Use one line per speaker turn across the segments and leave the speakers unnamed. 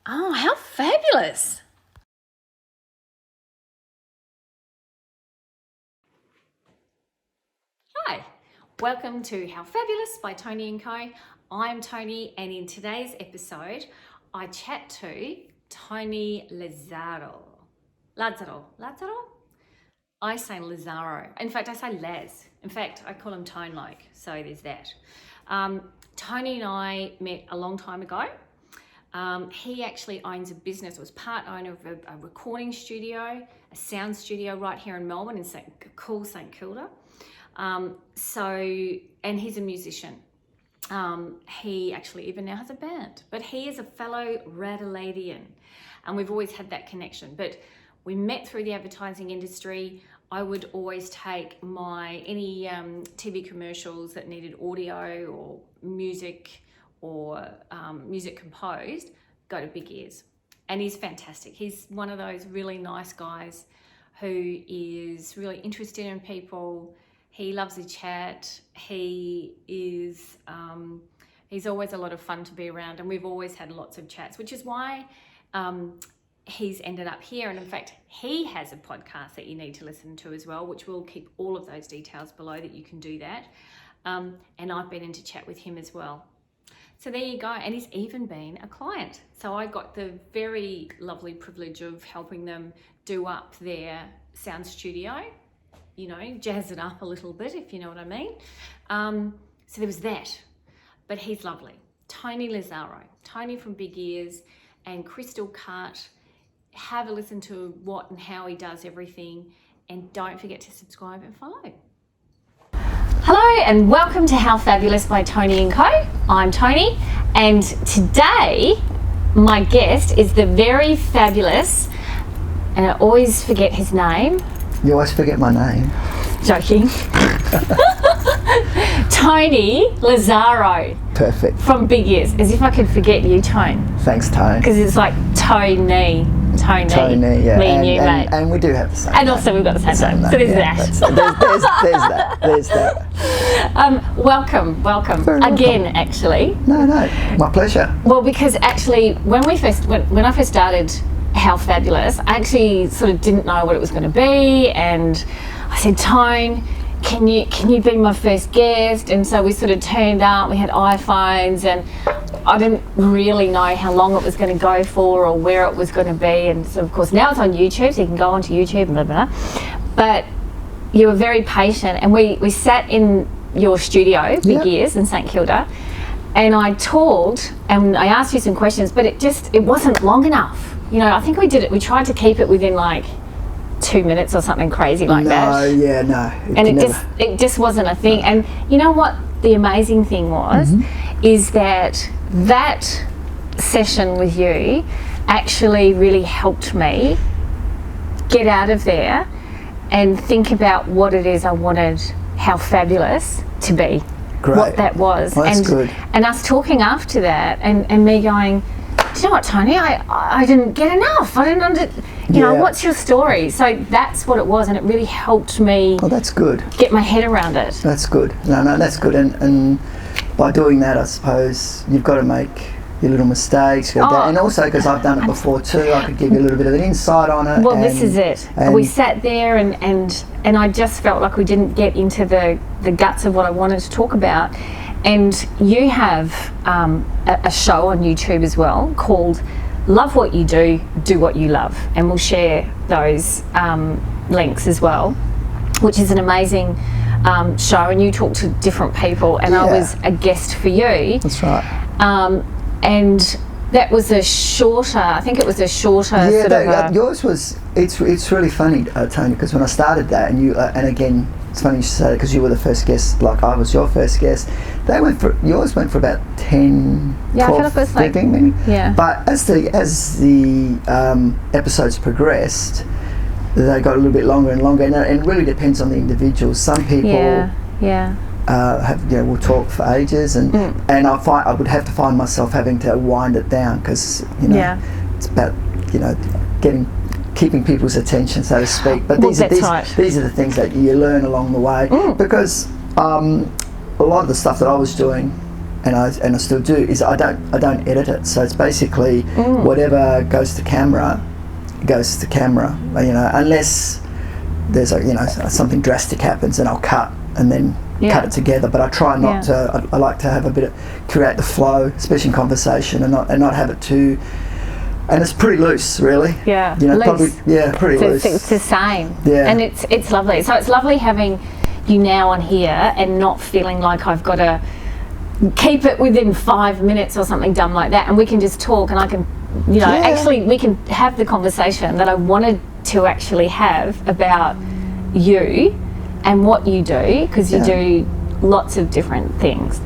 Oh, how fabulous. Hi, welcome to How Fabulous by Toni and Co. I'm Toni, and in today's episode, I chat to Toni Lazzaro. Lazzaro? I say Lazzaro. In fact, I say Laz. In fact, I call him Tone-like, so there's that. Toni and I met a long time ago. He actually owns a business, was part owner of a recording studio, a sound studio right here in Melbourne in St Kilda. And he's a musician. He actually even now has a band, but he is a fellow Adelaidian, and we've always had that connection. But we met through the advertising industry. I would always take any TV commercials that needed audio or music composed, go to Big Ears. And he's fantastic. He's one of those really nice guys who is really interested in people. He loves to chat. He's always a lot of fun to be around, and we've always had lots of chats, which is why he's ended up here. And in fact, he has a podcast that you need to listen to as well, which we'll keep all of those details below that you can do that. And I've been in to chat with him as well. So there you go. And he's even been a client. So I got the very lovely privilege of helping them do up their sound studio, jazz it up a little bit, if you know what I mean. So there was that. But he's lovely. Toni Lazzaro. Toni from Big Ears and Crystal Cut. Have a listen to what and how he does everything. And don't forget to subscribe and follow. Hello and welcome to How Fabulous by Toni and Co. I'm Toni, and today my guest is the very fabulous, and I always forget his name.
You always forget my name.
Joking. Toni Lazzaro.
Perfect.
From Big Ears, as if I could forget you, Tone.
Thanks, Tone.
Because it's like Tony,
yeah.
Me and you, mate.
And we do have the same
And
name.
also we've got the same name. So there's that.
There's that.
Welcome. Again, actually.
No, my pleasure.
Well, because actually, when I first started How Fabulous, I actually sort of didn't know what it was going to be, and I said, Tone, can you be my first guest? And so we sort of turned up. We had iPhones, and I didn't really know how long it was going to go for or where it was going to be. And so, of course, now it's on YouTube, so you can go onto YouTube and blah, blah, blah. But you were very patient, and we sat in your studio, Big Ears in St Kilda, and I talked and I asked you some questions, but it wasn't long enough. I think we tried to keep it within like 2 minutes or something crazy like that. It just wasn't a thing. And you know what the amazing thing was, is that session with you actually really helped me get out of there and think about what it is I wanted How Fabulous to be.
Great.
What that was.
Well, that's good.
And us talking after that and me going, do you know what, Toni, I didn't get enough. I didn't what's your story? So that's what it was, and it really helped me.
Oh, that's good.
Get my head around it.
That's good. No, that's good. And by doing that, I suppose you've got to make your little mistakes. And also, because I've done it before too, I could give you a little bit of an insight on it.
Well, this is it. We sat there and I just felt like we didn't get into the guts of what I wanted to talk about. And you have a show on YouTube as well called Love What You Do, Do What You Love. And we'll share those links as well, which is an amazing show. And you talk to different people, and I was a guest for you.
That's right.
And that was a shorter,
yours was, it's really funny, Toni, because when I started that, and you, and again, it's funny you should say that because you were the first guest, like I was your first guest. Yours went for about 10, 12, 15 maybe.
Yeah.
But as the episodes progressed, they got a little bit longer and longer, and it really depends on the individual. Some people will talk for ages, and I would have to find myself having to wind it down because it's about keeping people's attention, so to speak. But these are the things that you learn along the way, because a lot of the stuff that I was doing and I still do, is I don't edit it. So it's basically whatever goes to camera, goes to camera. You know, unless there's something drastic happens, and I'll cut and then cut it together. But I try not to. I like to have a bit of create the flow, especially in conversation, and not have it too. And it's pretty loose, really.
Yeah,
you know,
loose.
Probably, pretty loose.
It's the same.
Yeah,
and it's lovely. So it's lovely having you now on here and not feeling like I've got to keep it within 5 minutes or something dumb like that, and we can just talk, and I can, actually we can have the conversation that I wanted to actually have about you and what you do, because you do lots of different things.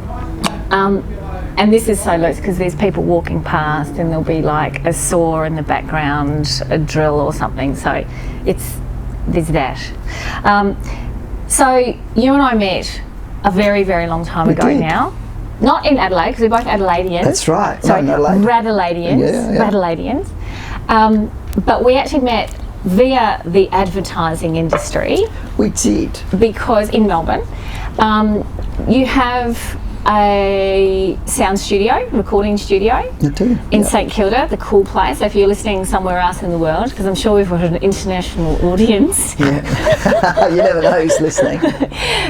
And this is so loose because there's people walking past and there'll be like a saw in the background, a drill or something. So there's that. So you and I met a very, very long time ago now. Not in Adelaide, because we're both Adelaidians.
That's right.
Sorry,
Adelaidian.
Adelaidians. But we actually met via the advertising industry.
We did.
Because in Melbourne, you have a sound studio, recording studio in St Kilda, the cool place. So if you're listening somewhere else in the world, because I'm sure we've got an international audience.
Yeah, you never know who's listening.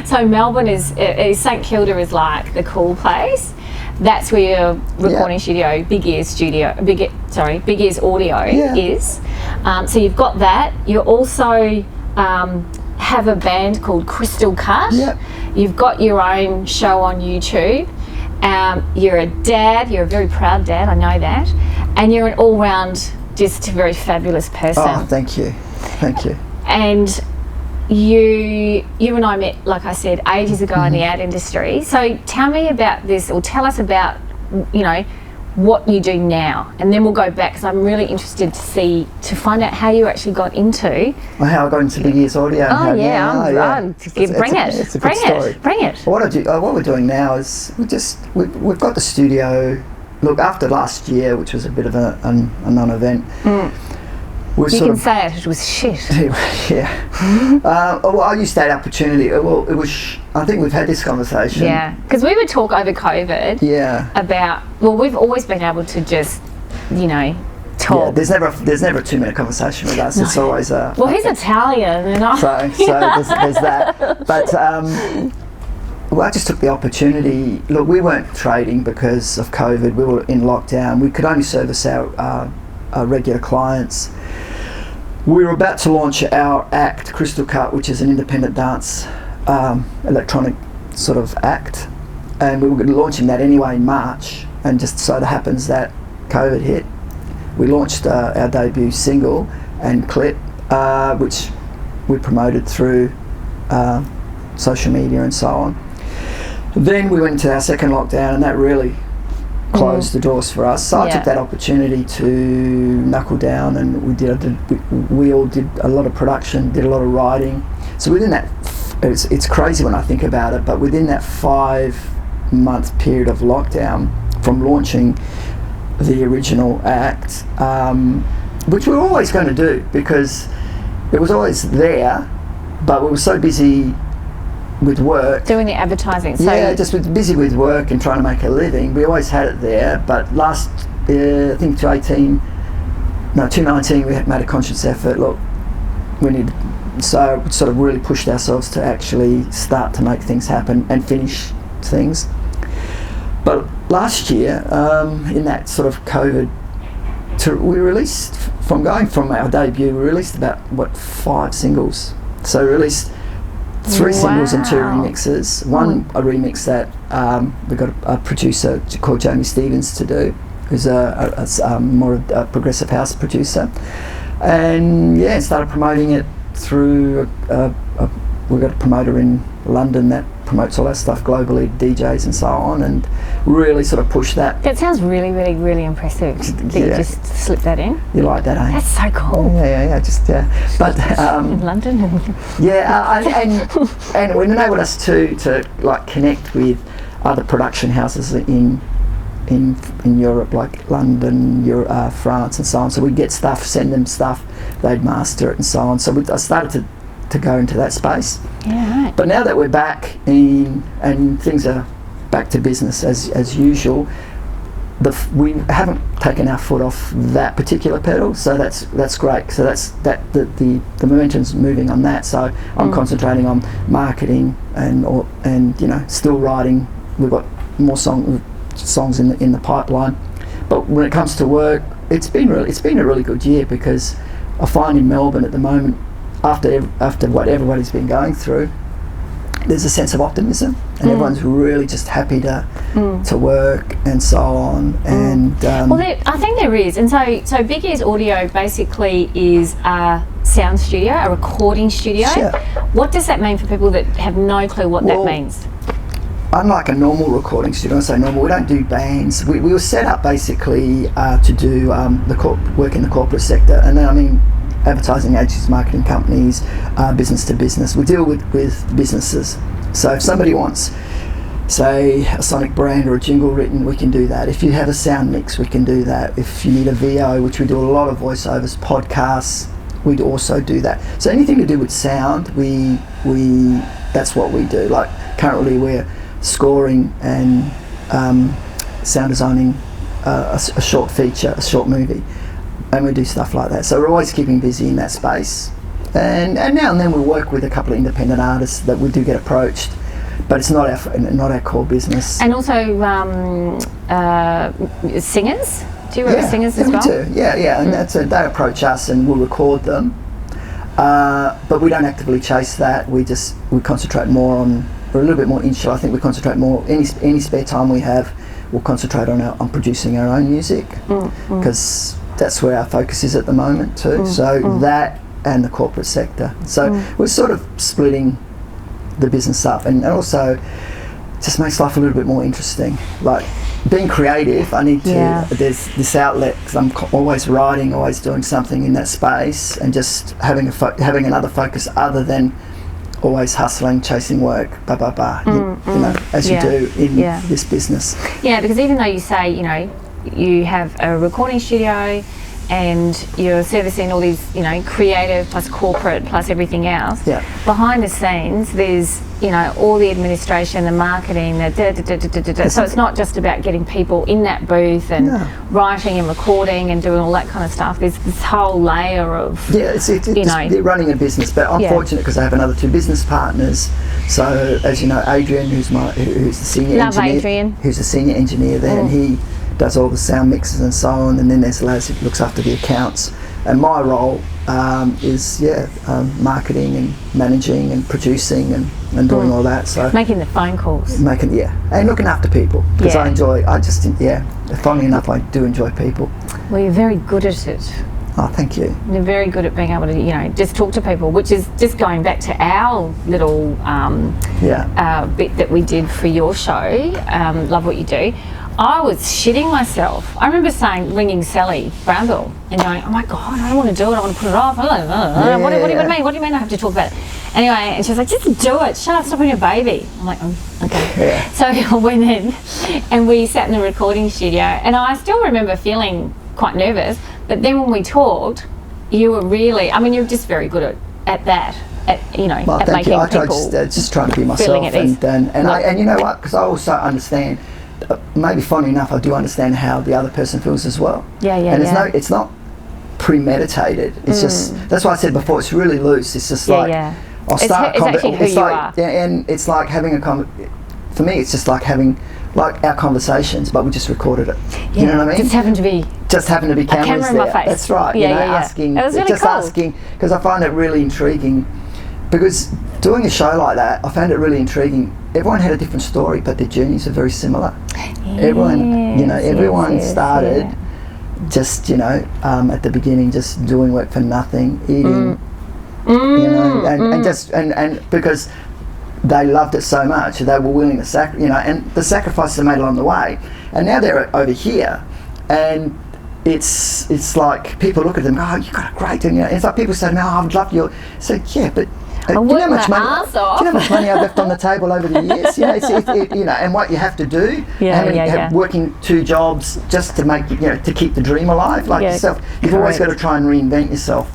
So Melbourne is St Kilda is like the cool place. That's where your recording studio, Big Ears Audio is. So you've got that. You also have a band called Crystal Cut.
Yep.
You've got your own show on YouTube. You're a dad. You're a very proud dad. I know that. And you're an all-round, just a very fabulous person.
Oh, thank you. Thank you.
And you and I met, like I said, ages ago in the ad industry. So tell me about this, or tell us about, what you do now, and then we'll go back, because I'm really interested to find out how you actually got into.
Well, how I got into Big Ears Audio.
Bring it.
It's a good story.
Bring it.
What we're doing now is we've got the studio. Look, after last year, which was a bit of a non-event.
You can say it was shit.
Yeah. Well, I used that opportunity. Well, it was. I think we've had this conversation.
Yeah, because we would talk over COVID.
Yeah.
About, well, we've always been able to just, talk. Yeah,
there's never a 2-minute conversation with us. No. It's always a.
Well, he's Italian, and
so there's that. But well, I just took the opportunity. Look, we weren't trading because of COVID. We were in lockdown. We could only service our regular clients. We were about to launch our act, Crystal Cut, which is an independent dance, electronic sort of act, and we were launching that anyway in March, and just so happens that COVID hit. We launched our debut single and clip, which we promoted through social media and so on. Then we went into our second lockdown, and that really closed the doors for us. So I took that opportunity to knuckle down, and we all did a lot of production, did a lot of writing. So within that, it's crazy when I think about it, but within that 5-month period of lockdown, from launching the original act, which we were always going to do because it was always there, but we were so busy with work.
Doing the advertising. So
just busy with work and trying to make a living. We always had it there, but last, I think 2019, we had made a conscious effort. Look, so we sort of really pushed ourselves to actually start to make things happen and finish things. But last year, in that sort of COVID, we released, from our debut, we released about, 5 singles. So we released 3 singles and 2 remixes. One, a remix that we got a producer called Jamie Stevens to do, who's a more progressive house producer. And started promoting it through, we've got a promoter in London that promotes all our stuff globally, DJs and so on, and really sort of push that.
That sounds really, really, really impressive that you just slipped that in.
You like that, eh?
That's so cool.
But
in London.
and it enabled us to like connect with other production houses in Europe, like London, France and so on. So we'd get stuff, send them stuff, they'd master it and so on. So I started to go into that space.
Yeah, right.
But now that we're back and things are back to business as usual. We haven't taken our foot off that particular pedal, so that's great. So the momentum's moving on that. So I'm concentrating on marketing and still writing. We've got more songs in the pipeline. But when it comes to work, it's been a really good year, because I find in Melbourne at the moment, after what everybody's been going through, there's a sense of optimism, and everyone's really just happy to work and so on. And
I think there is. And so Big Ears Audio basically is a sound studio, a recording studio.
Yeah.
What does that mean for people that have no clue what that means?
Unlike a normal recording studio, I say normal, we don't do bands. We were set up basically to do work in the corporate sector, and then advertising agencies, marketing companies, business to business. We deal with businesses. So if somebody wants, say, a sonic brand or a jingle written, we can do that. If you have a sound mix, we can do that. If you need a VO, which we do a lot of voiceovers, podcasts, we'd also do that. So anything to do with sound, that's what we do. Like currently we're scoring and sound designing a short feature, a short movie. And we do stuff like that. So we're always keeping busy in that space. And now and then we'll work with a couple of independent artists that we do get approached, but it's not our core business.
And also singers? Do you work with singers as well?
We do. Yeah. And they approach us and we'll record them. But we don't actively chase that. We concentrate more on, we're a little bit more insular. I think we concentrate more, any spare time we have, we'll concentrate on producing our own music, because that's where our focus is at the moment too. That and the corporate sector. So we're sort of splitting the business up, and also just makes life a little bit more interesting. Like being creative, I need to, there's this outlet, because I'm always writing, always doing something in that space, and just having another focus other than always hustling, chasing work, as you do in this business.
Yeah, because even though you say, you have a recording studio and you're servicing all these, creative plus corporate plus everything else, behind the scenes there's, all the administration, the marketing, so it's not just about getting people in that booth and writing and recording and doing all that kind of stuff. There's this whole layer of... Yeah, it's
running a business, but I'm fortunate because I have another two business partners. So, as you know, Adrian, who's the senior engineer.
Adrian.
Who's the senior engineer there, and he does all the sound mixes and so on, and then there's Laz who looks after the accounts. And my role is marketing and managing and producing and doing all that. So
making the phone calls.
And looking after people, because funnily enough, I do enjoy people.
Well, you're very good at it.
Oh, thank you.
You're very good at being able to, just talk to people, which is just going back to our little bit that we did for your show, Love What You Do. I was shitting myself. I remember ringing Sally Brownville and going, oh my God, I don't want to do it, I want to put it off. What do you mean? What do you mean I have to talk about it? Anyway, and she was like, just do it, shut up, stop being a baby. I'm like, okay. Yeah. So I went in and we sat in the recording studio, and I still remember feeling quite nervous, but then when we talked, you were really, you're just very good at that. At making
you. I
people
just trying to be myself, and you know what? Because I also understand. Maybe funny enough, I do understand how the other person feels as well. And it's not premeditated. It's just, that's why I said before, it's really loose. It's just I'll start a conversation. It's like, and it's like having for me, it's just like having our conversations, but we just recorded it. You know what I mean?
Just happened to be cameras
camera in my face. That's right. Asking,
that was really cool.
Asking, because I find it really intriguing. Because doing a show like that, I found it really intriguing. Everyone had a different story, but their journeys are very similar. Everyone started just, at the beginning, just doing work for nothing, eating, and because they loved it so much, they were willing to and the sacrifices they made along the way. And now they're over here, and it's like people look at them, oh, you got a great, and it's like people say, no, I'd love your. So yeah, but. Do you know how much money I've left on the table over the years? And what you have to do, working two jobs just to make, to keep the dream alive, like yourself. You've always got to try and reinvent yourself.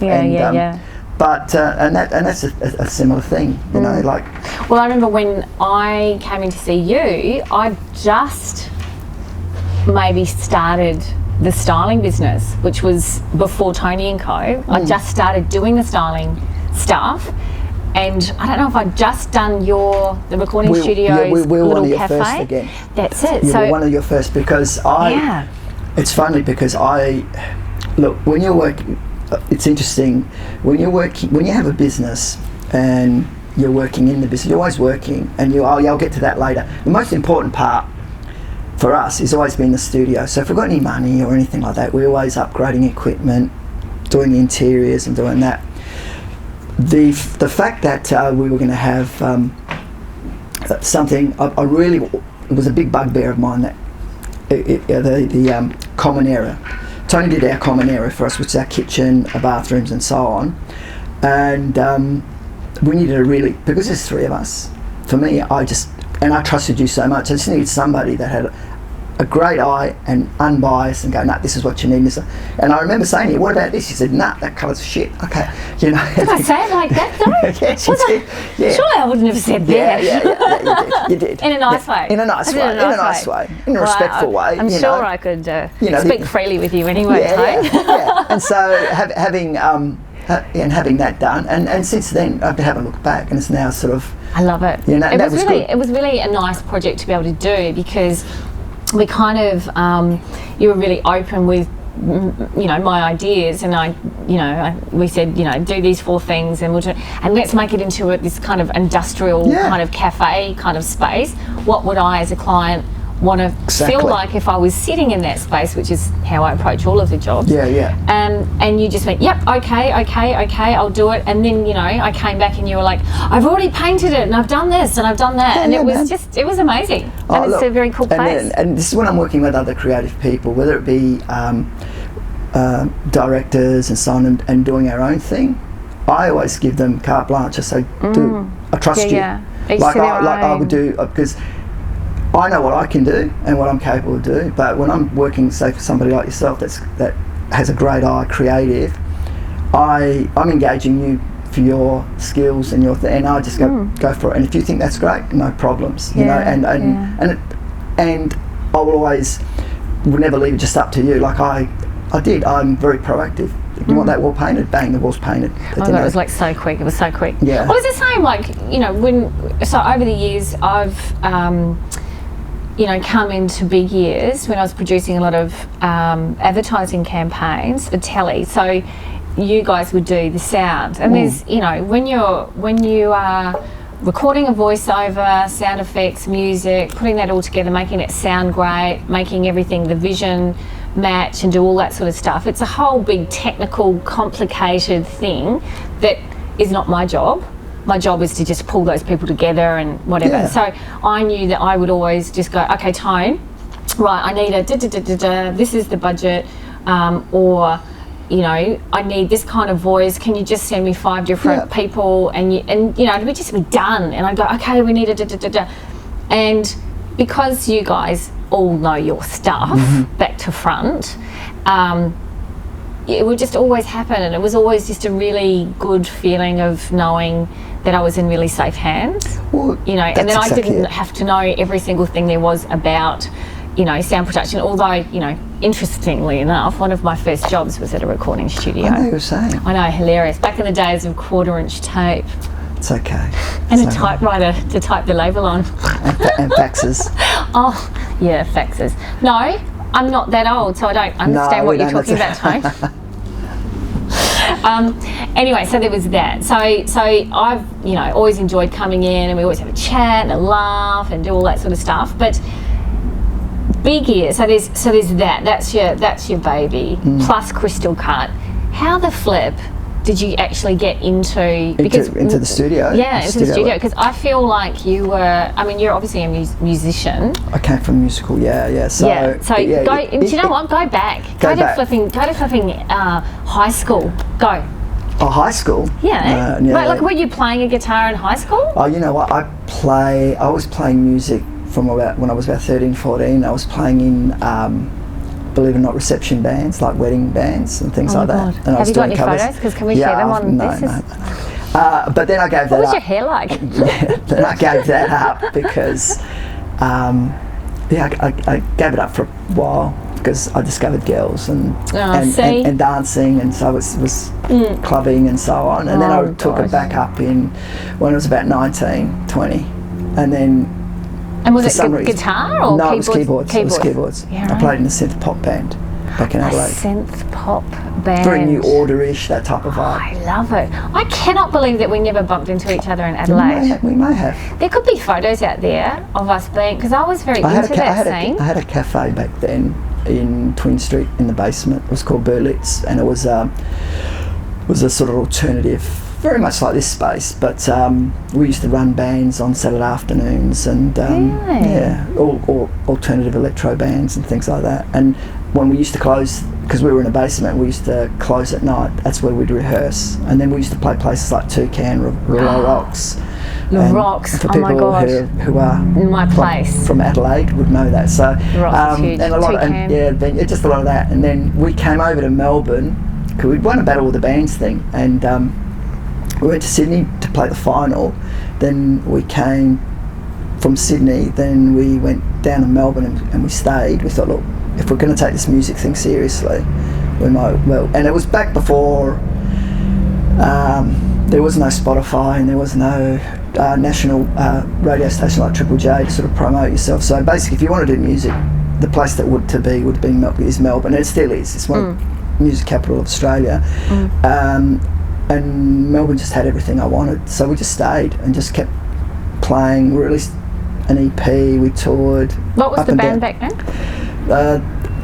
But and that's a similar thing, you know, like.
Well, I remember when I came in to see you, I just maybe started the styling business, which was before Toni and Co. I just started doing the styling stuff, and I don't know if I'd just done the recording studio's
we were
little
one of your
cafe.
first again.
That's it.
You
So
were one of your first because it's funny because look, when you're working, it's interesting when you're working, when you have a business and you're working in the business, you're always working, and I'll get to that later. The most important part for us has always been the studio. So if we've got any money or anything like that, we're always upgrading equipment, doing interiors and doing that. The fact that we were going to have something, it was a big bugbear of mine, that the common area. Toni did our common area for us, which is our kitchen, our bathrooms and so on. And we needed because there's three of us, for me, I trusted you so much, I just needed somebody that had a great eye and unbiased and go, nah, this is what you need. And I remember saying to you, what about this? You said, nah, that colour's shit. Okay, you know.
Did I say it like that though?
Yes, you did. Yeah.
Surely I wouldn't have said that.
Yeah, you did.
In a nice way.
In a nice way. In a respectful way.
I'm sure I could speak freely with you anyway, Toni.
Yeah. And so having that done, and since then I haven't looked back, and it's now sort of.
I love it.
You know,
it was really a nice project to be able to do, because we kind of you were really open with my ideas, and we said do these 4 things, and let's make it into this kind of industrial kind of cafe kind of space. What would I as a client want to feel like if I was sitting in that space, which is how I approach all of the jobs. And you just went, yep, okay, I'll do it. And then I came back and you were like, I've already painted it and I've done this and I've done that, and it was amazing. And it's a very cool place.
And this is when I'm working with other creative people, whether it be directors and so on, and doing our own thing. I always give them carte blanche. I say, I trust you. Like I would do, because I know what I can do and what I'm capable of doing, but when I'm working, say, for somebody like yourself that has a great eye, creative, I'm engaging you for your skills and and I just go for it. And if you think that's great, no problems, you know. And I will never leave it just up to you. Like I'm very proactive. You want that wall painted? Bang, the wall's painted.
Oh God, it was like so quick. It was so quick.
Yeah.
Well, it's the same. Like so over the years, I've come into big years when I was producing a lot of advertising campaigns for telly. So you guys would do the sound, and there's when you are recording a voiceover, sound effects, music, putting that all together, making it sound great, making everything, the vision match and do all that sort of stuff. It's a whole big technical, complicated thing that is not my job. My job is to just pull those people together and whatever. Yeah. So I knew that I would always just go, okay, Tone, right, I need this is the budget, or I need this kind of voice. Can you just send me 5 different people, and it would just be done. And I'd go, okay, we need and because you guys all know your stuff back to front, it would just always happen, and it was always just a really good feeling of knowing that I was in really safe hands.
Well,
and then I didn't have to know every single thing there was about sound production, although, interestingly enough, one of my first jobs was at a recording studio.
I know you were saying.
I know, hilarious. Back in the days of 1/4-inch tape.
It's okay.
And a typewriter to type the label on.
And faxes.
Oh, yeah, faxes. No, I'm not that old, so I don't understand what you're talking about, Tone. Anyway, so there was that. So I've, always enjoyed coming in, and we always have a chat and a laugh and do all that sort of stuff. But big year, so there's that. That's your baby, plus Crystal Cut. How the flip did you actually get into
the studio?
Yeah, into the studio, because I feel like you were. I mean, you're obviously a musician.
I came from musical, yeah. So
do you know what? Go back. Go to flipping high school. Go.
Oh, high school?
Yeah. Like, were you playing a guitar in high school?
Oh, you know what? I was playing music from when I was about 13, 14. I was playing in believe it or not, reception bands, like wedding bands and things like that. And
have you got any photos? Because can we share them on this?
No. But then I gave that up.
What was your hair like?
Then I gave that up because, I gave it up for a while because I discovered girls and dancing, and so it was clubbing and so on. And then I took it back up when I was about 19, 20. And then...
And was it guitar or
no,
keyboards?
It was keyboards.
Yeah, right.
I played in a synth pop band back in Adelaide.
A synth pop band.
Very New Order-ish, that type of vibe.
I love it. I cannot believe that we never bumped into each other in Adelaide.
We may have.
There could be photos out there of us being, because I was very into that scene.
I had a cafe back then in Twin Street in the basement. It was called Loveliest, and it was a sort of alternative, very much like this space, but we used to run bands on Saturday afternoons and all alternative electro bands and things like that. And when we used to close, because we were in a basement, we used to close at night. That's where we'd rehearse, and then we used to play places like Toucan, Rouleau Rocks.
Rocks,
for people who are
in my place
from Adelaide would know that. So
Rocks is huge.
And a lot of, just a lot of that. And then we came over to Melbourne because we'd won a Battle of the Bands thing, and we went to Sydney to play the final. Then we came from Sydney, then we went down to Melbourne and we stayed. We thought, look, if we're going to take this music thing seriously, we might well. And it was back before there was no Spotify and there was no national radio station like Triple J to sort of promote yourself. So basically, if you want to do music, the place that would have been is Melbourne, and it still is. It's one of the music capital of Australia. And Melbourne just had everything I wanted, so we just stayed and just kept playing. We released an EP, we toured.
What was the band back then?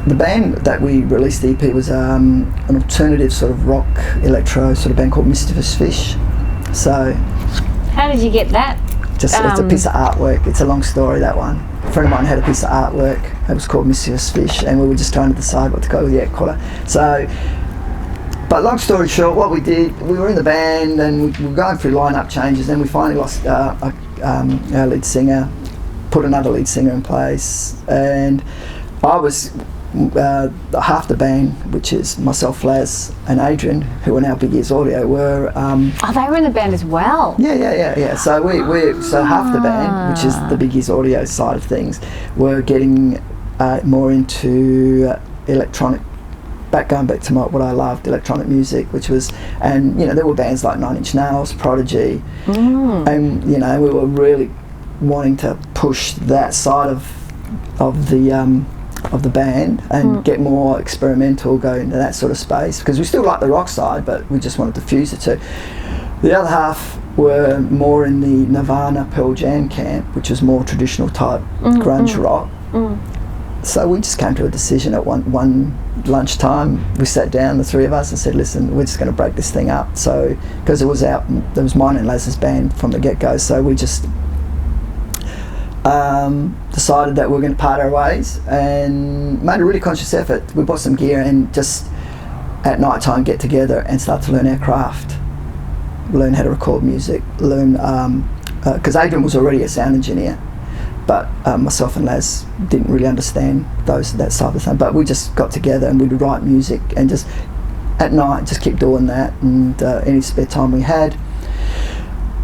The band that we released, the EP, was an alternative sort of rock, electro sort of band called Mischievous Fish. So...
How did you get that?
Just it's a piece of artwork. It's a long story, that one. A friend of mine had a piece of artwork. It was called Mischievous Fish, and we were just trying to decide what to go with. Yeah, call it. So... But long story short, what we did, we were in the band and we were going through line-up changes, and we finally lost our lead singer, put another lead singer in place, and I was half the band, which is myself, Laz and Adrian, who are now Big Ears Audio, were...
they were in the band as well?
Yeah. So so half the band, which is the Big Ears Audio side of things, were getting more into electronic, going back to what I loved, electronic music, which was, and there were bands like 9 Inch Nails, Prodigy, and we were really wanting to push that side of the band and get more experimental, go into that sort of space, because we still like the rock side, but we just wanted to fuse the two. The other half were more in the Nirvana, Pearl Jam camp, which was more traditional type grunge rock. So we just came to a decision at one lunchtime. We sat down, the three of us, and said, listen, we're just going to break this thing up. So, because it was mine and Laz's band from the get-go, so we just decided that we were going to part our ways and made a really conscious effort. We bought some gear and just at night time get together and start to learn our craft, learn how to record music, learn, because Adrian was already a sound engineer, but myself and Laz didn't really understand that side of the thing. But we just got together and we'd write music and just at night just keep doing that, and any spare time we had.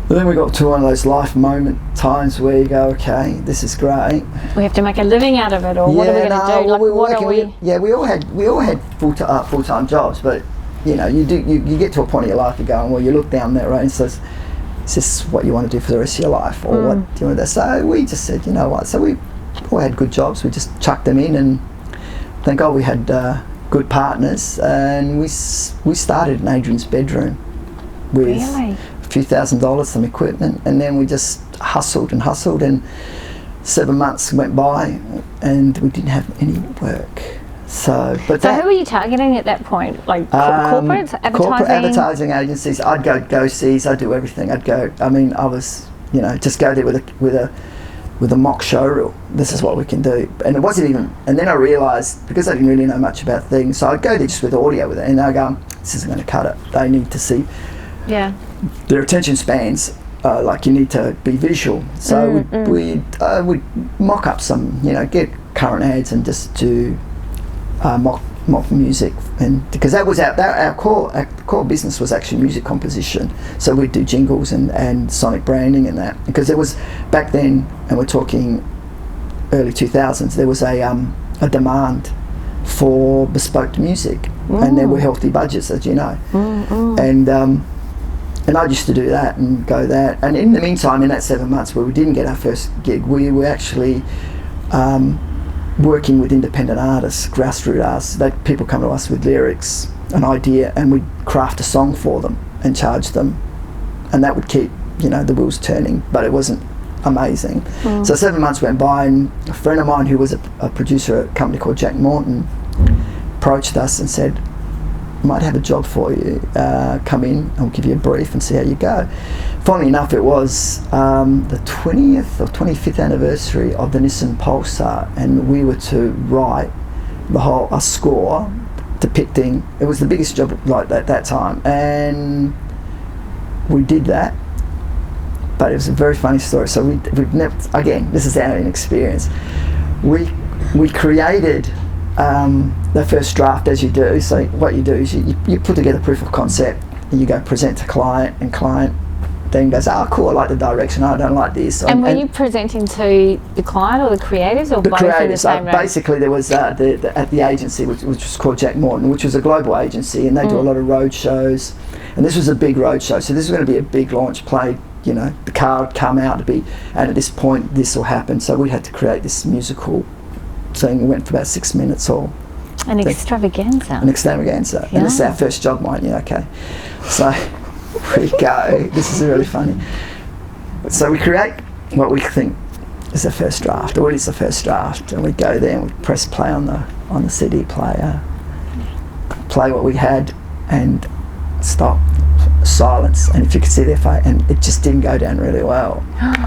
But then we got to one of those life moment times where you go, okay, this is great.
We have to make a living out of it, or what are we going to do?
We all had full-time jobs, but you get to a point in your life you're going, well, you look down that road and says, is this what you want to do for the rest of your life, or what do you want to do? So we just said, you know what? So we all had good jobs. We just chucked them in, and thank God we had good partners, and we started in Adrian's bedroom with a few $1,000, some equipment, and then we just hustled, and 7 months went by, and we didn't have any work. So who
were you targeting at that point? Like corporates, advertising?
Corporate advertising agencies. I'd go see, I'd do everything. I was, just go there with a mock show reel. This is what we can do. And it wasn't even, and then I realised, because I didn't really know much about things, so I'd go there just with audio with it, and they'd go, this isn't going to cut it. They need to see. Yeah. Their attention spans, like you need to be visual. So we'd mock up some, get current ads and just do mock music, and because that was our core business was actually music composition. So we'd do jingles and sonic branding and that, because there was back then, and we're talking early 2000s, there was a demand for bespoke music, and there were healthy budgets, as you know, and I used to do that and go that. And in the meantime, in that 7 months where we didn't get our first gig, we were actually working with independent artists, grassroots artists. People come to us with lyrics, an idea, and we'd craft a song for them and charge them, and that would keep, you know, the wheels turning. But it wasn't amazing. So 7 months went by, and a friend of mine who was a producer at a company called Jack Morton approached us and said, might have a job for you, come in, I'll give you a brief and see how you go. Funnily enough, it was the 20th or 25th anniversary of the Nissan Pulsar, and we were to write a score depicting, it was the biggest job like that time, and we did that. But it was a very funny story. So we've never, again, this is our inexperience. We created the first draft, as you do. So what you do is you put together proof of concept, and you go present to client, and client then goes, oh cool, I like the direction, I don't like this.
And were you presenting to the client or the creatives, or both in the same room?
Basically there was at the agency, which was called Jack Morton, which was a global agency, and they do a lot of road shows, and this was a big road show, so this was going to be a big launch play. You know, the car would come out to be, and at this point this will happen, so we had to create this musical thing. We went for about 6 minutes or
an extravaganza.
And this is our first job, mind you. Okay, so we go, this is really funny. So we create what we think is the first draft, or what is the first draft, and we go there and we press play on the CD player, play what we had, and stop, silence, and if you could see their face, and it just didn't go down really well.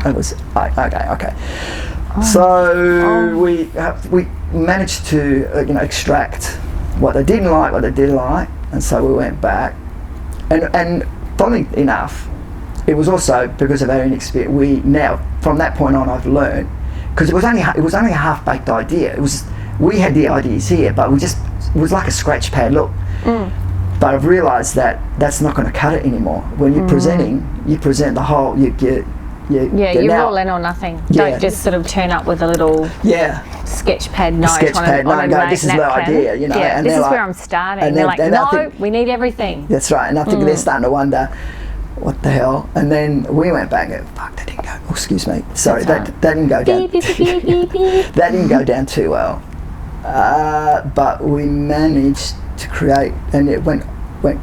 It was like, okay. So we managed to extract what they didn't like, what they did like, and so we went back, and funnily enough, it was also because of our inexperience. We now, from that point on, I've learned, because it was only a half-baked idea. We had the ideas here, but it was like a scratch pad look. But I've realised that that's not going to cut it anymore. When you're presenting, you present the whole.
You're all in or nothing. Don't just sort of turn up with a little sketch pad note on a
this is the idea, you know.
Yeah,
and
this is where I'm starting. And they're like, no, we need everything.
That's right, and I think they're starting to wonder, what the hell? And then we went back and fuck, that didn't go. Oh, excuse me, sorry, that didn't go down. That didn't go down too well. But we managed to create, and it went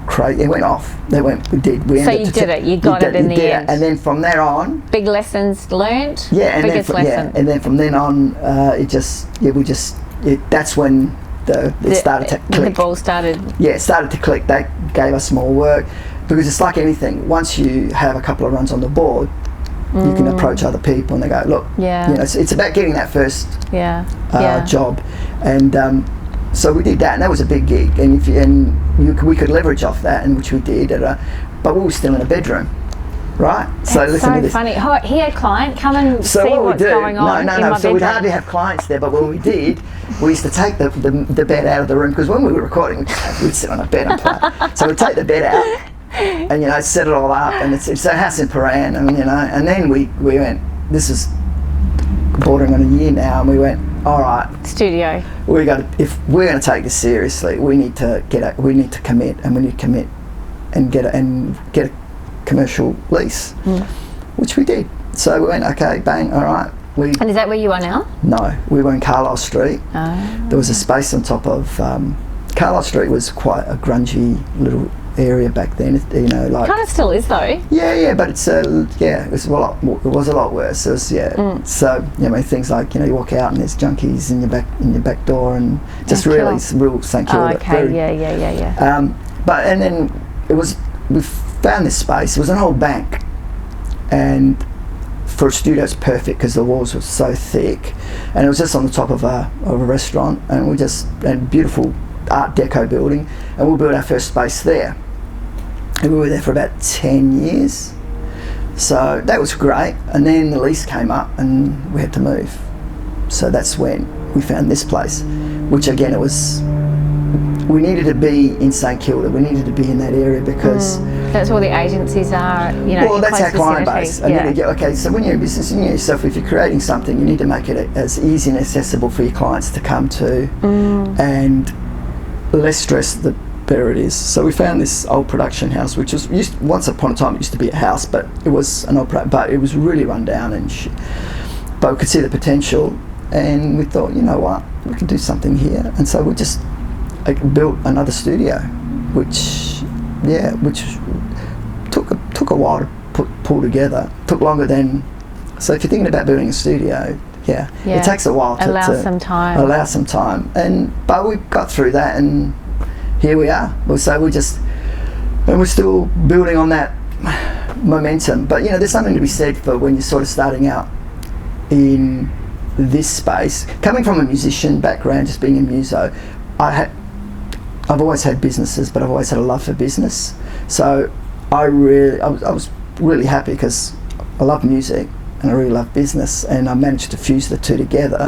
crazy. It went off. We did it. You got it in the end. And then from there on,
big lessons learned.
Biggest lesson. And then from then on, that's when it started to click.
The ball started.
Yeah, it started to click. That gave us more work, because it's like anything. Once you have a couple of runs on the board, you can approach other people, and they go, look, it's about getting that first job, and. So we did that, and that was a big gig, and we could leverage off that, and which we did. But we were still in a bedroom, right?
That's so funny. He had a client come and see what's going on. No.
So we'd hardly have clients there, but when we did, we used to take the bed out of the room, because when we were recording, we'd sit on a bed and play. So we'd take the bed out and set it all up, and it's a house in Paran, and then we went. This is bordering on a year now, and we went, all right,
studio.
If we're going to take this seriously, we need to commit, and we need to commit and get a commercial lease, which we did. So we went, okay, bang, all right.
And is that where you are now?
No, we were in Carlisle Street. There was a space on top of Carlisle Street. Was quite a grungy little area back then, like
kind of still is though.
Yeah, but it's it was a lot worse. It was So things like you walk out and there's junkies in your back door, and just real St Kilda.
Okay, yeah.
But and then we found this space. It was an old bank, and for a studio it's perfect because the walls were so thick, and it was just on the top of a restaurant, and beautiful Art Deco building, and we built our first space there. And we were there for about 10 years. So that was great. And then the lease came up and we had to move. So that's when we found this place, which again, it was we needed to be in St Kilda. We needed to be in that area because
that's where the agencies are.
Well, that's our client base. Okay, so when you're in business, you know yourself. If you're creating something, you need to make it as easy and accessible for your clients to come to, and less stress the better it is. So we found this old production house, which was once upon a time it used to be a house, but it was an old, but it was really run down and but we could see the potential, and we thought, you know what, we can do something here, and so we just built another studio, which took a while to pull together. Took longer than. So if you're thinking about building a studio, it takes a while to allow some time. But we got through that, and here we are. So we're still building on that momentum. But you know, there's something to be said for when you're sort of starting out in this space. Coming from a musician background, just being a muso, I've always had businesses, but I've always had a love for business. So I was really happy because I love music and I really love business, and I managed to fuse the two together.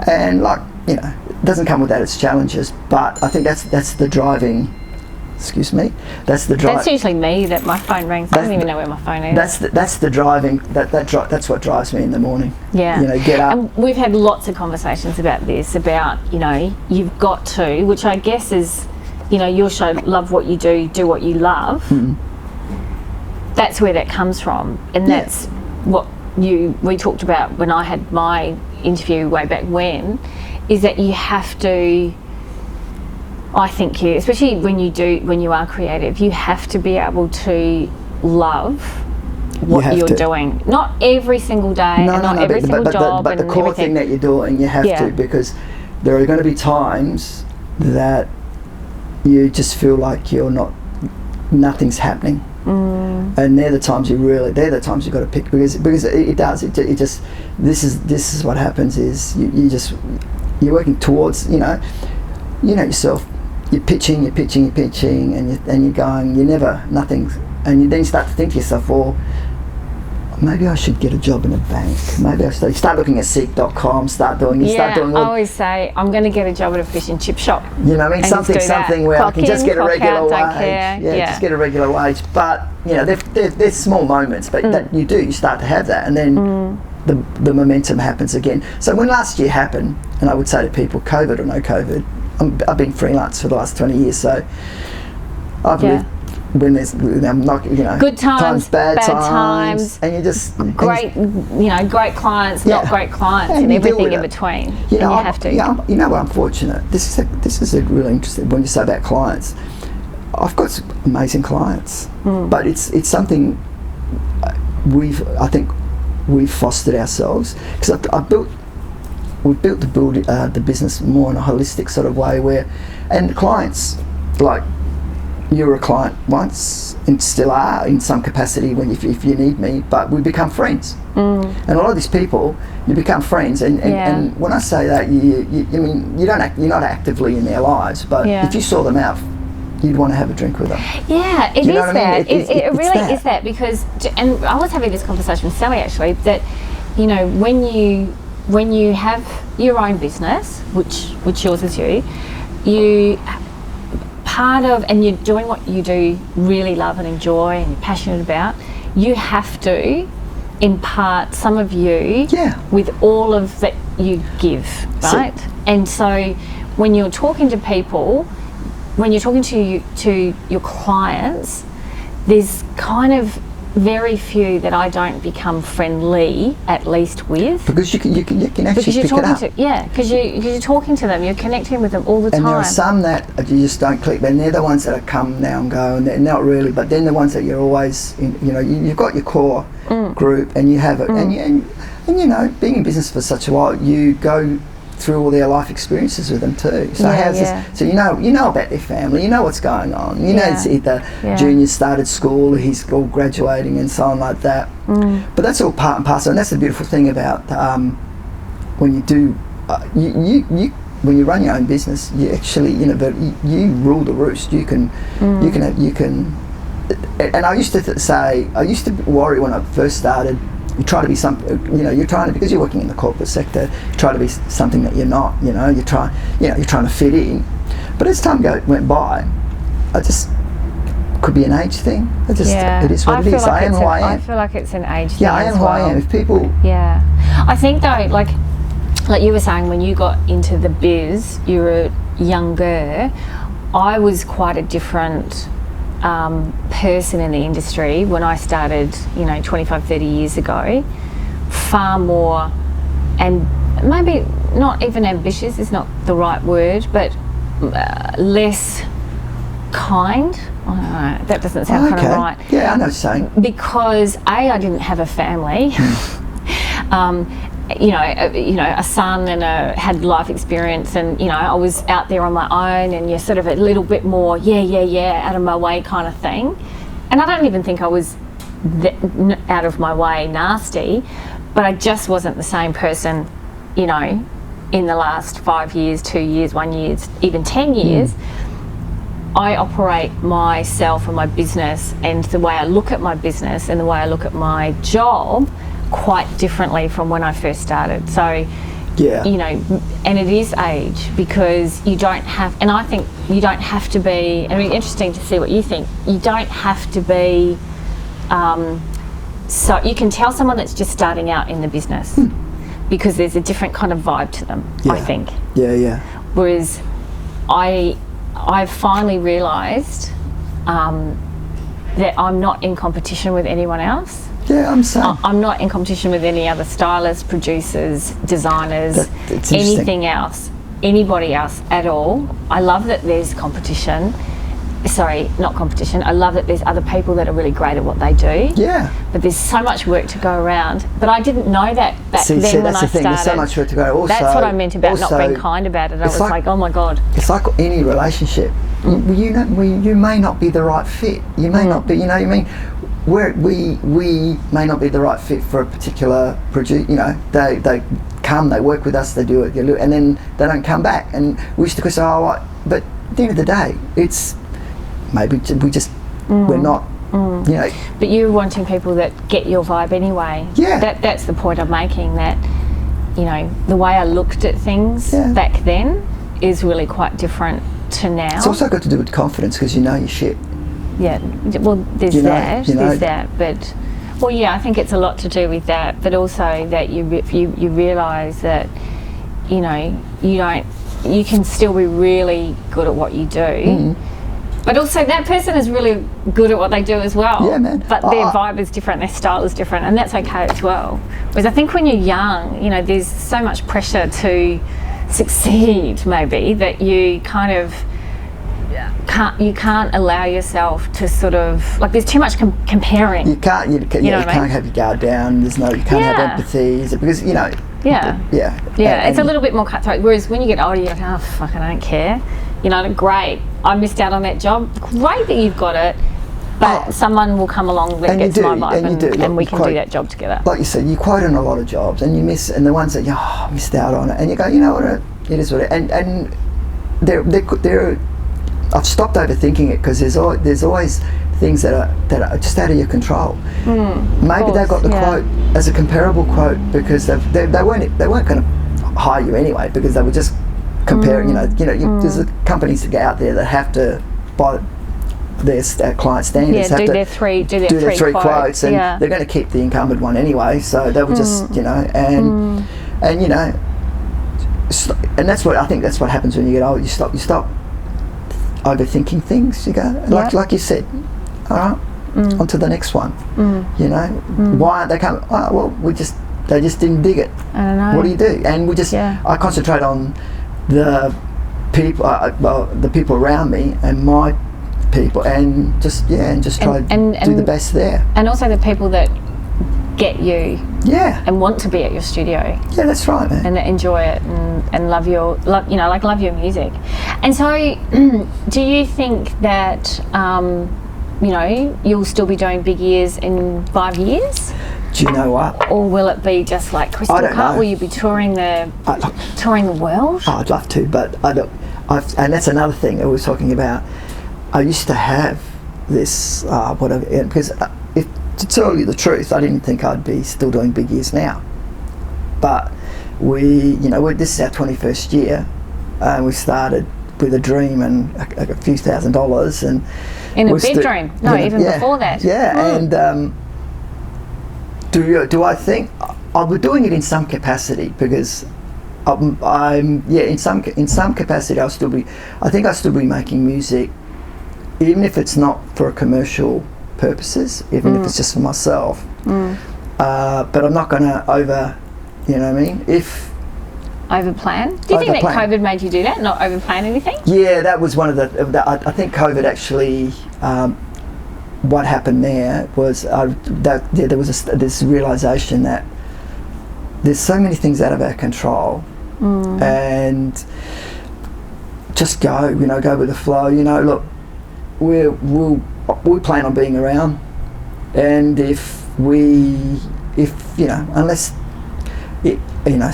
And it doesn't come without its challenges, but I think that's the driving. Excuse me. That's usually
me that my phone rings. I don't even know where my phone is.
That's the driving. That's what drives me in the morning.
Yeah.
Get up.
And we've had lots of conversations about this. About you've got to, which I guess is, your show, love what you do what you love. That's where that comes from, and that's what we talked about when I had my interview way back when. Is that you have to. I think especially when you are creative, you have to be able to love what you're doing. Not every single day, not every single job.
But the core thing that you're doing, you have to, because there are going to be times that you just feel like nothing's happening. And they're the times you've got to pick, because it does. It just this is what happens is you're working towards yourself. You're pitching, and you're going, nothing, and then you start to think to yourself, well, maybe I should get a job in a bank. Maybe I should start looking at seek.com, start doing.
I always say I'm going to get a job at a fish and chip shop.
You know what I mean? Something where I can just get a regular wage. Just get a regular wage. But there's small moments, but that you start to have that, and then the momentum happens again. So when last year happened, and I would say to people, COVID or no COVID, I've been freelance for the last 20 years, so I've lived when there's, I'm not,
good times,
bad times, and you just
great clients, not great clients, and everything in between. You have to.
I'm fortunate. This is a really interesting when you say about clients. I've got some amazing clients, but it's something I think we've fostered ourselves, because we've built the business more in a holistic sort of way and clients, like, you were a client once and still are in some capacity if you need me, but we become friends. And a lot of these people, you become friends, and when I say that, you're not actively in their lives, but if you saw them out, you'd want to have a drink with them.
Yeah, it is that. It really is that, because, and I was having this conversation with Sally actually, that when you have your own business, which yours is you part of, and you're doing what you do really love and enjoy and you're passionate about, you have to impart some of you with all of that you give, right? And so when you're talking to people, when you're talking to your clients, there's kind of very few that I don't become friendly, at least with.
Because you can actually pick it up.
Because you're talking to them, you're connecting with them all the time.
And there are some that you just don't click, and they're the ones that come now and go, and they're not really, but then the ones that you're always, you've got your core group, and you have it, and being in business for such a while, you go through all their life experiences with them too. So so you know about their family, you know what's going on. It's either junior started school, or he's all graduating and so on like that. But that's all part and parcel, and that's the beautiful thing about when you do when you run your own business, you actually you rule the roost. You can. And I used to worry when I first started. You try to be because you're working in the corporate sector, you try to be something that you're not, you're trying to fit in. But as time went by, I just could be an age thing. It is what it is. I am who I am.
I feel like it's an age thing.
Yeah, I am who I am. If people.
Yeah, I think though, like you were saying, when you got into the biz, you were younger. I was quite a different person in the industry when I started, 25, 30 years ago. Far more, and maybe not even ambitious is not the right word, but less kind. I don't know, that doesn't sound kind of right.
Yeah, I know what you're saying.
Because I didn't have a family. A son and had life experience, and I was out there on my own, and you're sort of a little bit more out of my way kind of thing. And I don't even think I was out of my way nasty, but I just wasn't the same person, in the last 5 years, 2 years, 1 year, even 10 years. I operate myself and my business and the way I look at my business and the way I look at my job quite differently from when I first started. So, and it is age, because you don't have, and I think you don't have to be, I mean, interesting to see what you think, you don't have to be, so you can tell someone that's just starting out in the business because there's a different kind of vibe to them, I think.
Yeah.
Whereas I've finally realised that I'm not in competition with anyone else.
Yeah, I'm saying.
I'm not in competition with any other stylists, producers, designers, anything else, anybody else at all. I love that there's competition. Sorry, not competition. I love that there's other people that are really great at what they do. Yeah. But there's so much work to go around. But I didn't know that back then when I started.
There's so much work to go. Also,
that's what I meant about not being kind about it. I was like, oh my God.
It's like any relationship. You may not be the right fit. You may not be, we may not be the right fit for a particular producer. They come, they work with us, they do it, and then they don't come back. And we used to say, but at the end of the day, it's maybe we're not,
But you're wanting people that get your vibe anyway.
Yeah.
That's the point I'm making, that, the way I looked at things back then is really quite different to now.
It's also got to do with confidence, because you know your shit.
Yeah, well, there's that, but I think it's a lot to do with that, but also that you realise that, you can still be really good at what you do, but also that person is really good at what they do as well.
Yeah, man.
But their vibe is different, their style is different, and that's okay as well. Whereas I think when you're young, there's so much pressure to succeed, maybe, that you kind of can't allow yourself to sort of, like, there's too much comparing.
You can't have your guard down. You can't have empathy, because it's a little bit more cutthroat. Whereas when you get older, you're like, oh fuck, I don't care. Great, I missed out on that job. Great that you've got it, but someone will come along that gets my vibe, and we can do that job together. Like you said, you quote on a lot of jobs, and you miss, and the ones that I missed out on it, and you go, it is what it is. And they're I've stopped overthinking it, because there's always things that are just out of your control. Maybe they got the quote as a comparable quote because they weren't going to hire you anyway, because they were just comparing. There's companies that get out there that have to, by their client standards, have
do
to
their three
quotes, and they're going to keep the incumbent one anyway. So they were just and that's what I think. That's what happens when you get old. You stop overthinking things. You go, like you said, all right, on to the next one. Why aren't they coming? Oh, well, they just didn't dig it.
I don't know.
What do you do? And I concentrate on the people, the people around me and my people, and just try to do the best there.
And also the people that get you and want to be at your studio.
Yeah, that's right, man.
And that enjoy it and love your music. And so do you think that you'll still be doing big ears in 5 years?
Do you know what?
Or will it be just like Crystal Cut? Will you be touring the world?
Oh, I'd love to, but and that's another thing I was talking about. I used to have this because to tell you the truth, I didn't think I'd be still doing big ears now. But this is our 21st year, and we started with a dream and a few $1,000s, and
in a bedroom. Even before that.
Yeah, and do I think I was doing it in some capacity, because in some capacity I'll still be making music, even if it's not for commercial purposes, even if it's just for myself. But I'm not going to you know what I mean?
Overplan? Do you think that COVID made you do that, not overplan anything?
Yeah, that was one of I think COVID actually, what happened there was there was this realisation that there's so many things out of our control, and just go with the flow. Look, we plan on being around, and if unless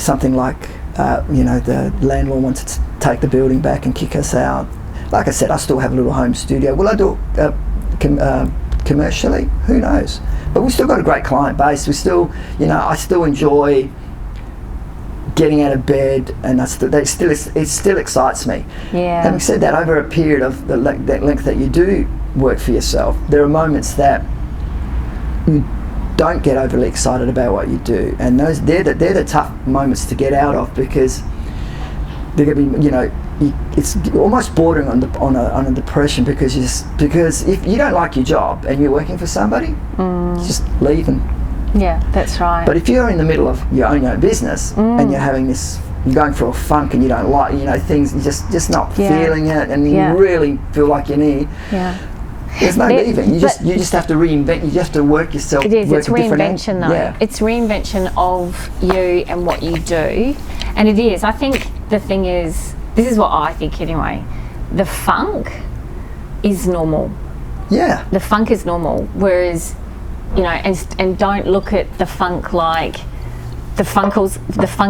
something like the landlord wants to take the building back and kick us out, like I said, I still have a little home studio. Will I do it commercially? Who knows? But we've still got a great client base. We still, I still enjoy getting out of bed, and it still excites me.
Yeah.
Having said that, over a period of that length that you do work for yourself, there are moments that you don't get overly excited about what you do, and they're the tough moments to get out of, because they're going to be, it's almost bordering on a depression, because if you don't like your job and you're working for somebody, just leave.
Yeah, that's right.
But if you're in the middle of your own business and you're having you're going through a funk and you don't like, things, you're just not feeling it, and you really feel like you need. Yeah. There's no leaving. You just have to reinvent. You just have to work yourself.
It is. It's reinvention, though. Yeah. It's reinvention of you and what you do, and it is. I think the thing is, this is what I think anyway. The funk is normal.
Yeah.
The funk is normal, whereas, and don't look at the funk like the funk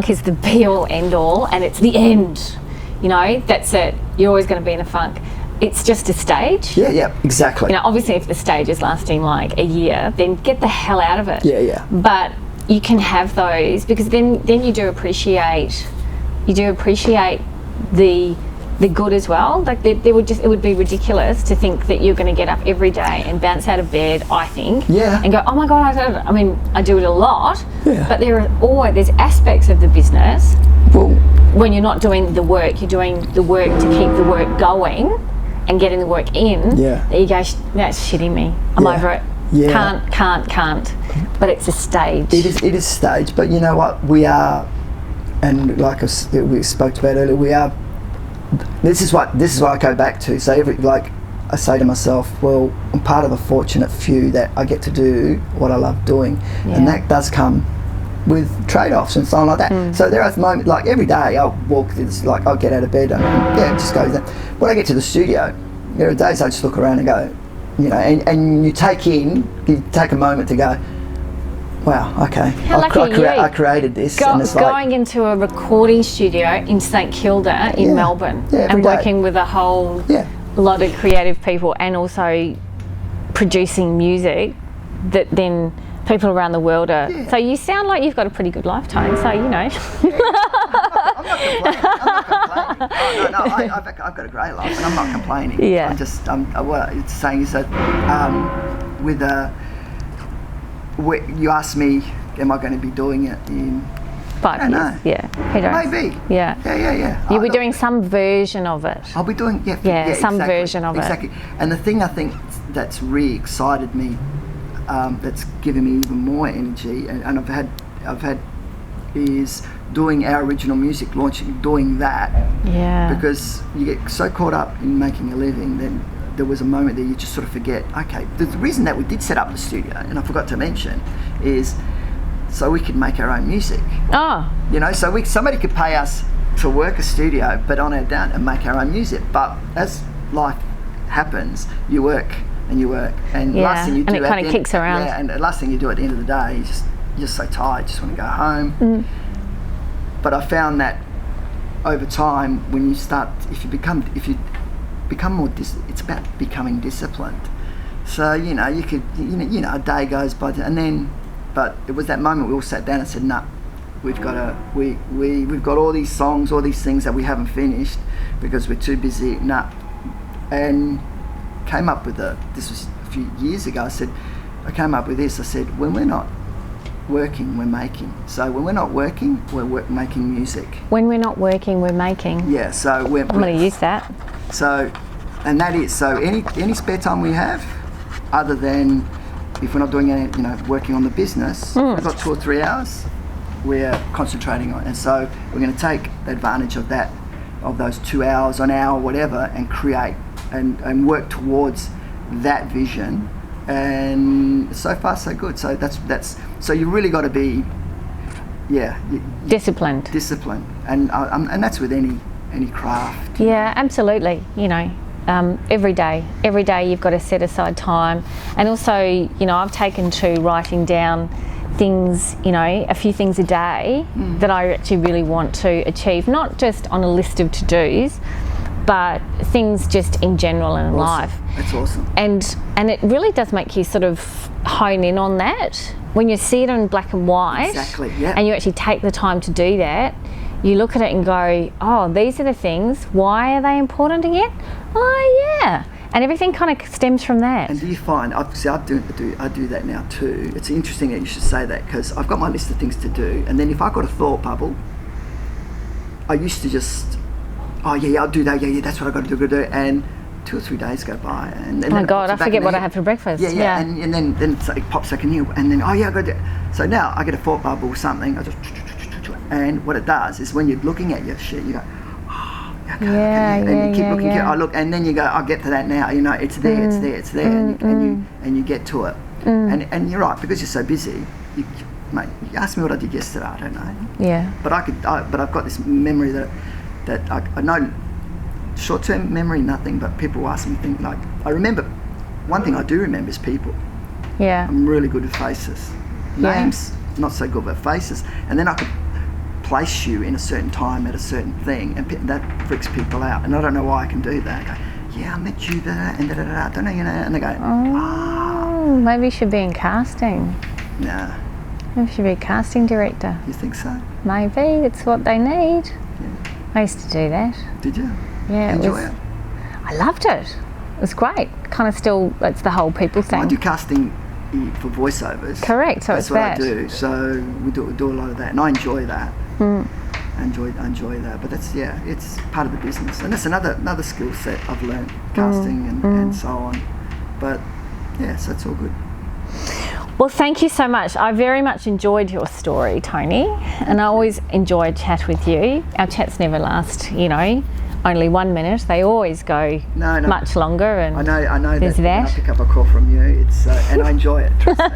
is the be all end all, and it's the end. That's it. You're always going to be in a funk. It's just a stage.
Yeah, exactly.
Obviously, if the stage is lasting like a year, then get the hell out of it.
Yeah.
But you can have those, because then you do appreciate the good as well. Like it would be ridiculous to think that you're going to get up every day and bounce out of bed, I think, and go, oh my God, I do it a lot, but there's aspects of the business.
Well,
when you're not doing the work, you're doing the work to keep the work going and getting the work in, that you go, that's shitting me. I'm over it. Yeah. Can't. But it's a stage.
It is stage, but you know what? We are, and like we spoke about earlier, we are, this is what I go back to. So I say to myself, well, I'm part of a fortunate few that I get to do what I love doing. And that does come with trade-offs and something like that. So there are moments, like every day I'll walk, it's like I'll get out of bed and just go there. When I get to the studio, there are days I just look around and go, and you take a moment to go, wow, okay,
how lucky are you?
I created this. And it's
going into a recording studio in St Kilda in Melbourne, and working with a whole lot of creative people, and also producing music that then people around the world are. So you sound like you've got a pretty good lifetime. So
I'm not complaining. I've got a great life, and I'm not complaining.
Yeah.
I'm just what it's saying is that you asked me, am I going to be doing it in
5 years? Yeah. Who knows?
Maybe.
Yeah.
Yeah.
You'll be doing some version of it.
I'll be doing
some version of it.
Exactly. And the thing I think that's really excited me, that's given me even more energy, and I've had is doing our original music, doing that. Yeah. Because you get so caught up in making a living, then there was a moment that you just sort of forget, okay, the reason that we did set up the studio, and I forgot to mention, is so we could make our own music.
Oh.
So somebody could pay us to work a studio, but on our down and make our own music. But as life happens, you work, and last thing you do,
and it kind of kicks around.
Yeah, and the last thing you do at the end of the day, you're just so tired, just want to go home. But I found that over time, when you start, if you become more, it's about becoming disciplined. So you could, a day goes by, but it was that moment we all sat down and said, nah, we've got all these songs, all these things that we haven't finished because we're too busy. And came up with this was a few years ago. I came up with this. I said, when we're not working, we're making. So when we're not working, we're making music. When we're not working, we're making. Yeah. So I'm going to use that. So, and that is any spare time we have, other than if we're not doing any, working on the business, we've got 2 or 3 hours we're concentrating on, and so we're going to take advantage of that, of those 2 hours, an hour, whatever, and create and work towards that vision. And so far so good. So that's so you really got to be disciplined, and that's with any craft. Yeah, absolutely. Every day you've got to set aside time, and also I've taken to writing down things, a few things a day that I actually really want to achieve, not just on a list of to-dos, but things just in general in life. That's awesome. And it really does make you sort of hone in on that when you see it in black and white. Exactly. Yeah. And you actually take the time to do that. You look at it and go, oh, these are the things. Why are they important again? Oh, yeah. And everything kind of stems from that. And do you find, I do that now too. It's interesting that you should say that, because I've got my list of things to do, and then if I've got a thought bubble, I used to just, oh yeah, I'll do that, yeah, that's what I've got to do, and 2 or 3 days go by, and oh my God, I forget what I had for breakfast. Yeah. And then it pops back in here, and then oh yeah, I got to do. So now I get a thought bubble or something, I just, and what it does is when you're looking at your shit, you go, and you keep looking, I look, and then you go, I'll get to that now. It's there, it's there, and you get to it. And you're right, because you're so busy. Mate, you asked me what I did yesterday. I don't know. Yeah. But I've got this memory that I know. Short-term memory, nothing. But people ask me things like, I remember. One thing I do remember is people. Yeah. I'm really good with faces. Names, not so good, but faces. And then I could place you in a certain time at a certain thing, and that freaks people out. And I don't know why I can do that. I go, yeah, I met you there, and I don't know, and they go, oh, maybe you should be in casting. Nah. Maybe you should be a casting director. You think so? Maybe it's what they need. Yeah. I used to do that. Did you? Yeah. Enjoy it? I loved it. It was great. Kind of still, it's the whole people thing. I do casting for voiceovers. Correct. So that's what I do. So we do a lot of that, and I enjoy that. I enjoy that, but that's it's part of the business, and that's another skill set I've learned, casting and so on. But so it's all good. Well, thank you so much. I very much enjoyed your story, Toni, and I always enjoy a chat with you. Our chats never last, only 1 minute. They always go much longer. And I know that. When I pick up a call from you, it's and I enjoy it. Trust me.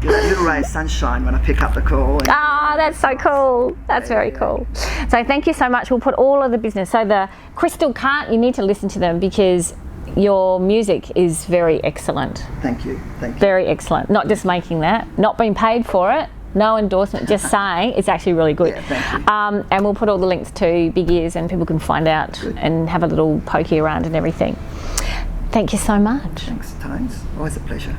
You're a little ray of sunshine when I pick up the call. That's so cool. That's very cool. So thank you so much. We'll put all of the business. So the Crystal Cart, you need to listen to them because your music is very excellent. Thank you. Very excellent. Not just making that, not being paid for it. No endorsement, just saying it's actually really good. Yeah, thank you. And we'll put all the links to Big Ears, and people can find out and have a little pokey around and everything. Thank you so much. Thanks, Tones. Always a pleasure.